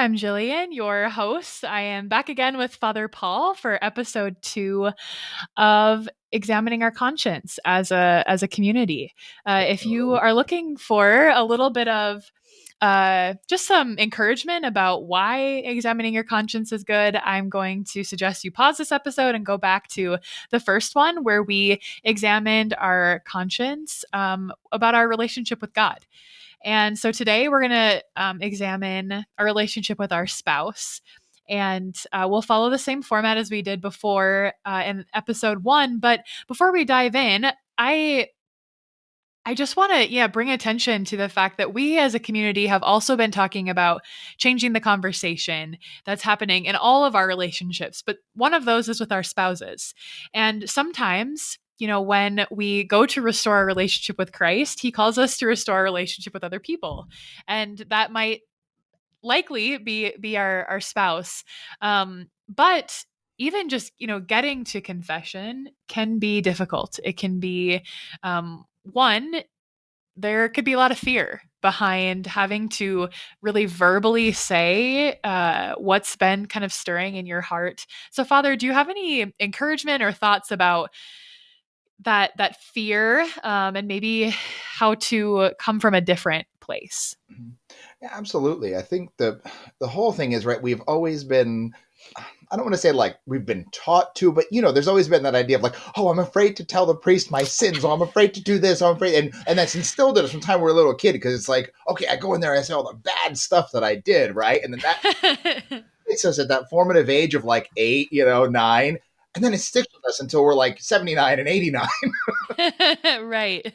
I'm Jillian, your host. I am back again with Father Paul for episode 2 of examining our conscience as a community. If you are looking for a little bit of just some encouragement about why examining your conscience is good, I'm going to suggest you pause this episode and go back to the first one where we examined our conscience about our relationship with God. And so today we're going to examine our relationship with our spouse. And we'll follow the same format as we did before in episode 1. But before we dive in, I just want to bring attention to the fact that we as a community have also been talking about changing the conversation that's happening in all of our relationships, but one of those is with our spouses. And sometimes, when we go to restore our relationship with Christ, he calls us to restore our relationship with other people. And that might likely be our spouse. But even just, getting to confession can be difficult. It can be one, there could be a lot of fear behind having to really verbally say what's been kind of stirring in your heart. So, Father, do you have any encouragement or thoughts about that fear and maybe how to come from a different place? Yeah, absolutely. I think the whole thing is right. We've always been, I don't want to say like we've been taught to, but there's always been that idea of like, oh, I'm afraid to tell the priest my sins. Oh, I'm afraid to do this. I'm afraid, and that's instilled in us from the time we were a little kid because it's like, okay, I go in there and I say all the bad stuff that I did, right, and then that takes us at that formative age of like 8, 9, and then it sticks with us until we're like 79 and 89. Right.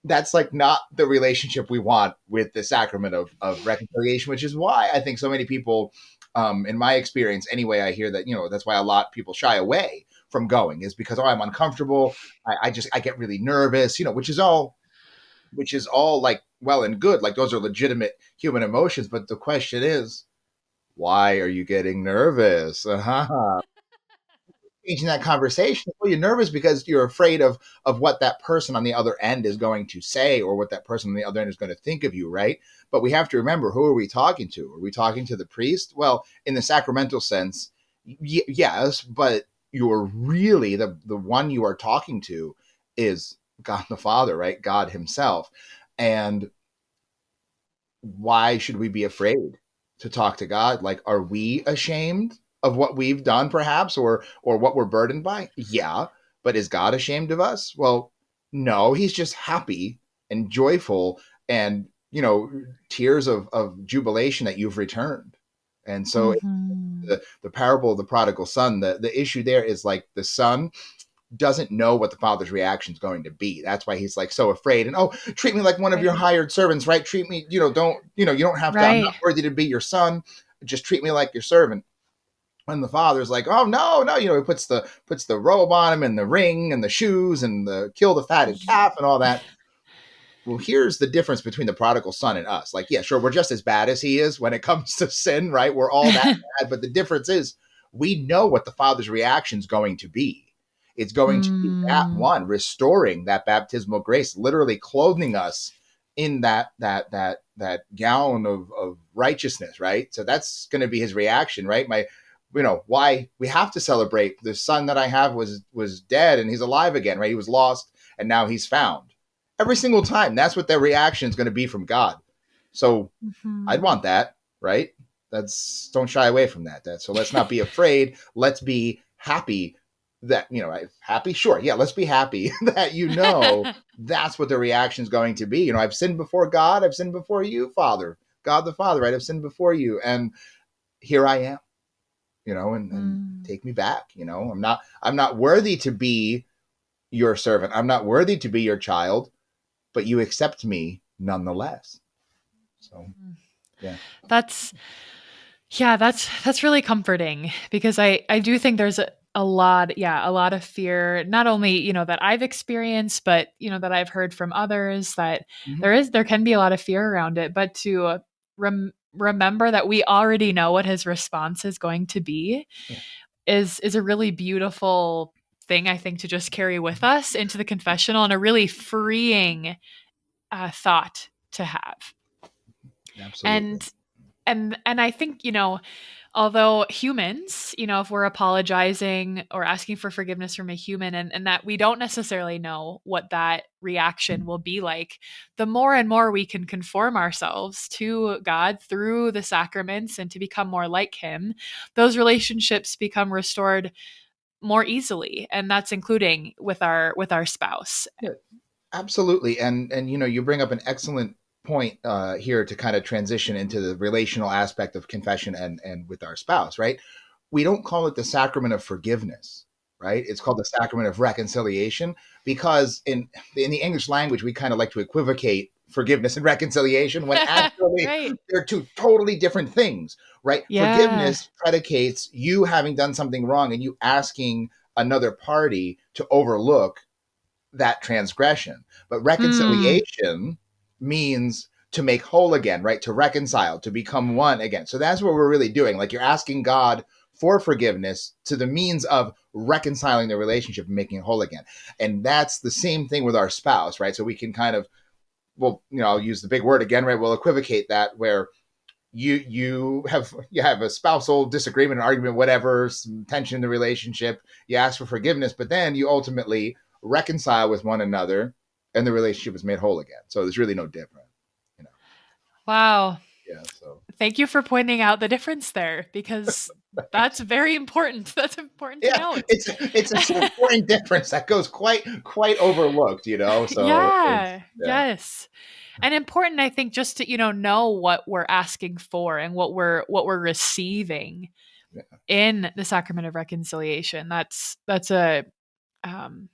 That's like not the relationship we want with the sacrament of reconciliation, which is why I think so many people, in my experience anyway, I hear that, that's why a lot of people shy away from going is because, oh, I'm uncomfortable. I get really nervous, which is all like well and good. Like those are legitimate human emotions. But the question is, why are you getting nervous? Engaging that conversation. Well, you're nervous because you're afraid of what that person on the other end is going to say or what that person on the other end is going to think of you, right? But we have to remember, who are we talking to? Are we talking to the priest? Well, in the sacramental sense, yes, but you're really the one you are talking to is God the Father, right? God himself. And why should we be afraid to talk to God? Like, are we ashamed of what we've done, perhaps, or what we're burdened by? Yeah, but is God ashamed of us? Well, no. He's just happy and joyful, and tears of jubilation that you've returned. And so, Mhm. the parable of the prodigal son, the issue there is like the son doesn't know what the father's reaction is going to be. That's why he's like so afraid. And oh, treat me like one of your Right. hired servants, right? Treat me, don't, you don't have to, I'm not Right. worthy to be your son. Just treat me like your servant. And the father's like, oh no, no, he puts the robe on him and the ring and the shoes and the kill the fatted calf and all that. Well, here's the difference between the prodigal son and us. Like, yeah, sure, we're just as bad as he is when it comes to sin, right? We're all that bad. But the difference is we know what the father's reaction is going to be. It's going to be that Mm. one restoring that baptismal grace, literally clothing us in that gown of righteousness, right? So that's going to be his reaction, right? Why we have to celebrate the son that I have was dead and he's alive again, right? He was lost and now he's found. Every single time, that's what their reaction is going to be from God. So I'd Mhm. want that, right? Don't shy away from that. So let's not be afraid. Let's be happy that happy. Sure, yeah, let's be happy that that's what the reaction is going to be. I've sinned before God. I've sinned before you, Father, God the Father. Right? I've sinned before you, and here I am. And Mm. take me back. I'm not worthy to be your servant. I'm not worthy to be your child, but you accept me nonetheless. So, yeah. That's that's really comforting because I do think there's a lot, a lot of fear, not only, that I've experienced, but, that I've heard from others that Mm-hmm. there can be a lot of fear around it, but to remember that we already know what his response is going to be Yeah. is a really beautiful thing, I think, to just carry with us into the confessional, and a really freeing thought to have. Absolutely. And And I think, although humans, if we're apologizing or asking for forgiveness from a human, and that we don't necessarily know what that reaction will be like, the more and more we can conform ourselves to God through the sacraments and to become more like him, those relationships become restored more easily. And that's including with our spouse. Yeah, absolutely. And you bring up an excellent point here to kind of transition into the relational aspect of confession and with our spouse, right? We don't call it the sacrament of forgiveness, right? It's called the sacrament of reconciliation because in the English language we kind of like to equivocate forgiveness and reconciliation when actually Right. they're two totally different things, right? Yeah. Forgiveness predicates you having done something wrong and you asking another party to overlook that transgression. But Mm. reconciliation means to make whole again, right? To reconcile, to become one again. So that's what we're really doing. Like you're asking God for forgiveness to the means of reconciling the relationship and making it whole again. And that's the same thing with our spouse, right? So we can kind of, well, I'll use the big word again, right? We'll equivocate that where you have a spousal disagreement, an argument, whatever, some tension in the relationship. You ask for forgiveness, but then you ultimately reconcile with one another, and the relationship is made whole again. So there's really no different, you know. Wow. Yeah. So Thank you for pointing out the difference there because that's very important. That's important to yeah, note. it's an important difference that goes quite overlooked, So it's Yeah, yeah, yes. And important, I think, just to, know what we're asking for and what we're receiving yeah, in the sacrament of reconciliation. That's a um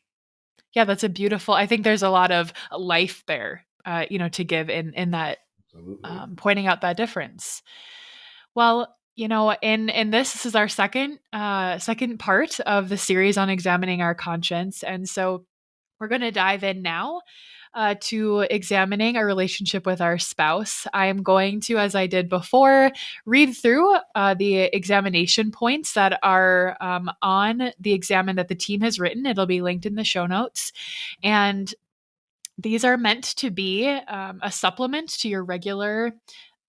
yeah, that's a beautiful. I think there's a lot of life there, to give in that, absolutely. pointing out that difference. Well, in this is our second part of the series on examining our conscience, and so we're going to dive in now to examining our relationship with our spouse. I am going to, as I did before, read through the examination points that are on the examen that the team has written. It'll be linked in the show notes, and these are meant to be a supplement to your regular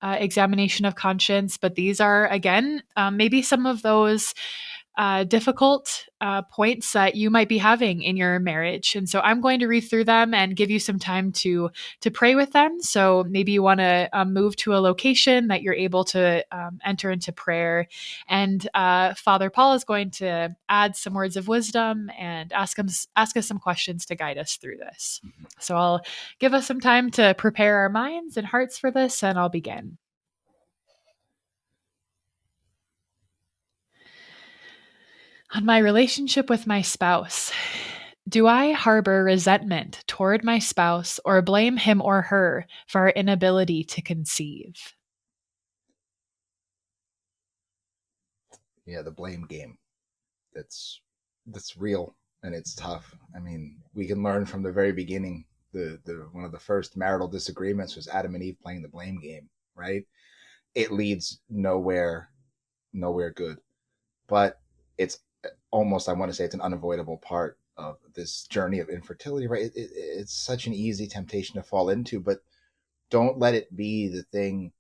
examination of conscience, but these are, again, maybe some of those difficult points that you might be having in your marriage. And so I'm going to read through them and give you some time to pray with them. So maybe you want to move to a location that you're able to enter into prayer. And Father Paul is going to add some words of wisdom and ask us some questions to guide us through this. So I'll give us some time to prepare our minds and hearts for this, and I'll begin. On my relationship with my spouse, do I harbor resentment toward my spouse or blame him or her for our inability to conceive? Yeah, the blame game. That's real and it's tough. I mean, we can learn from the very beginning. The one of the first marital disagreements was Adam and Eve playing the blame game, right? It leads nowhere good. But it's almost, I want to say, it's an unavoidable part of this journey of infertility, right? It's such an easy temptation to fall into, but don't let it be the thing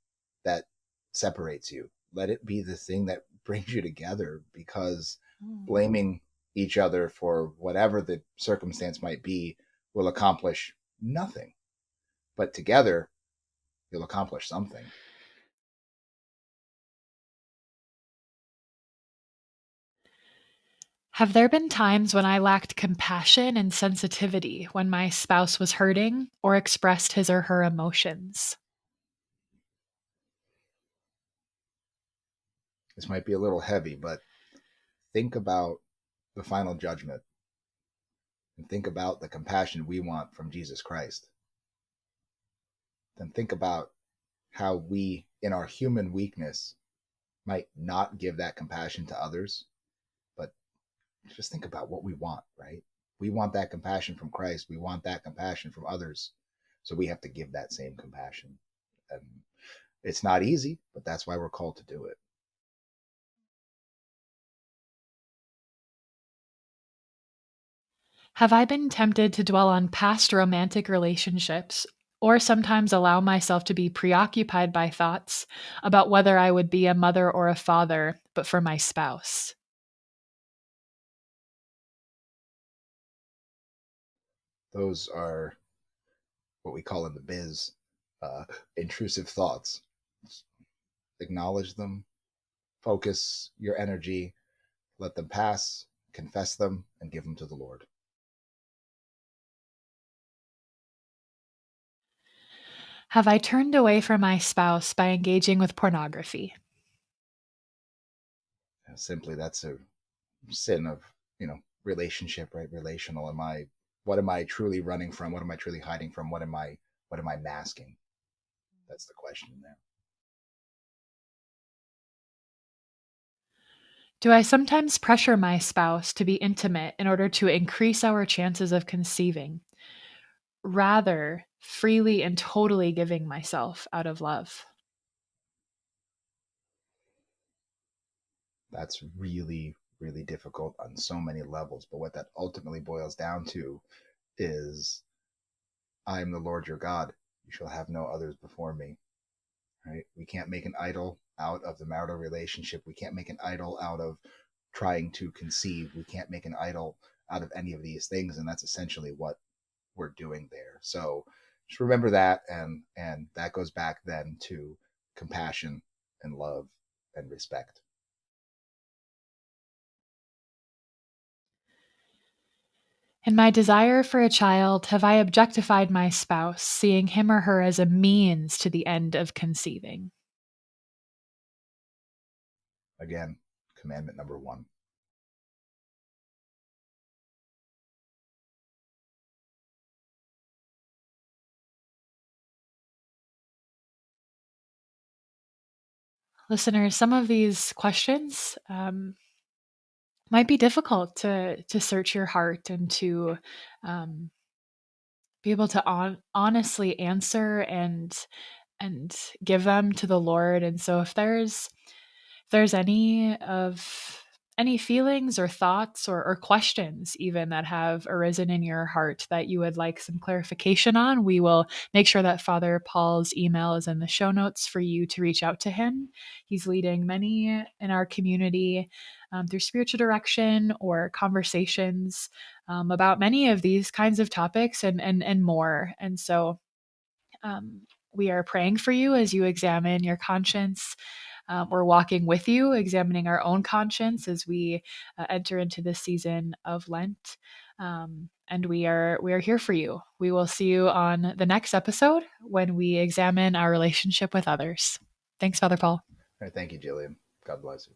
that separates you. Let it be the thing that brings you together because Mm. blaming each other for whatever the circumstance might be will accomplish nothing. But together, you'll accomplish something. Have there been times when I lacked compassion and sensitivity when my spouse was hurting or expressed his or her emotions? This might be a little heavy, but think about the final judgment and think about the compassion we want from Jesus Christ. Then think about how we, in our human weakness, might not give that compassion to others. But just think about what we want, right? We want that compassion from Christ. We want that compassion from others. So we have to give that same compassion. And it's not easy, but that's why we're called to do it. Have I been tempted to dwell on past romantic relationships or sometimes allow myself to be preoccupied by thoughts about whether I would be a mother or a father, but for my spouse. Those are what we call in the biz uh, intrusive thoughts. Acknowledge them, focus your energy, let them pass, confess them, and give them to the Lord. Have I turned away from my spouse by engaging with pornography? Simply, that's a sin of, relationship, right? Relational. What am I truly running from? What am I truly hiding from? What am I masking? That's the question there. Do I sometimes pressure my spouse to be intimate in order to increase our chances of conceiving, rather freely and totally giving myself out of love? That's really, really difficult on so many levels. But what that ultimately boils down to is, I am the Lord your God. You shall have no others before me. Right? We can't make an idol out of the marital relationship. We can't make an idol out of trying to conceive. We can't make an idol out of any of these things. And that's essentially what we're doing there. So just remember that, and that goes back then to compassion and love and respect. In my desire for a child, have I objectified my spouse, seeing him or her as a means to the end of conceiving? Again, commandment number one. Listeners, some of these questions might be difficult to search your heart and to um, be able to honestly answer and give them to the Lord. And so if there's any feelings or thoughts or questions even that have arisen in your heart that you would like some clarification on, we will make sure that Father Paul's email is in the show notes for you to reach out to him. He's leading many in our community through spiritual direction or conversations about many of these kinds of topics and more. And so um, we are praying for you as you examine your conscience. We're walking with you, examining our own conscience as we enter into this season of Lent. And we are here for you. We will see you on the next episode when we examine our relationship with others. Thanks, Father Paul. All right, thank you, Jillian. God bless you.